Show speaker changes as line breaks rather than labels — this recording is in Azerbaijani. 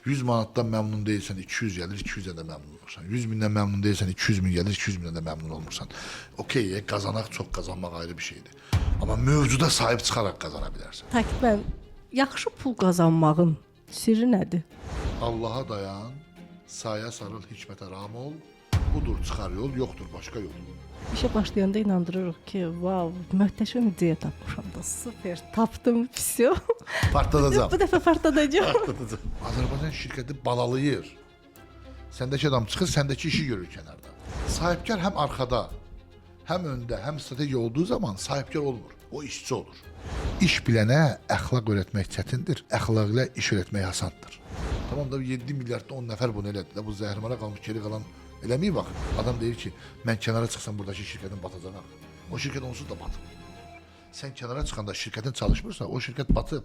100 manatdan məmnun deyilsən, 200 gəlir, 200-ə də məmnun olursan. 100 mindən məmnun deyilsən, 200 min gəlir, 200 mindən də məmnun olmursan. Okey, qazanaq, çox qazanmaq ayrı bir şeydir. Amma mövcuda sahib çıxaraq qazana bilərsən.
Təkid mən yaxşı pul qazanmağın sirri nədir?
Allah'a dayan, saya sarıl, hikmətə ram ol. Budur çıxar yol, yoxdur başqa yol.
İşə başlayanda inandırırıq ki, vav, möhtəşəm ideya tapmışam da, super, tapdım, pisiyo.
Partladacaq.
Bu dəfə partladacaq.
Partladacaq. Azərbaycan şirkəti balalayır. Səndəki adam çıxır, səndəki işi görür kənarda. Sahibkar həm arxada, həm öndə, həm strategiya olduğu zaman sahibkar olmur. O işçi olur. İş bilənə əxlaq öyrətmək çətindir, əxlaq ilə iş öyrətmək asandır. Tamam da 7 milyardda 10 nəfər bunu elədi də, bu zəhrimara qalmış geri qalan eləməyib bax. Adam deyir ki, mən kənara çıxsam buradakı şirkətin batacağına. O şirkət onsuz da batıb. Sən kənara çıxanda şirkətin çalışmırsa, o şirkət batıb.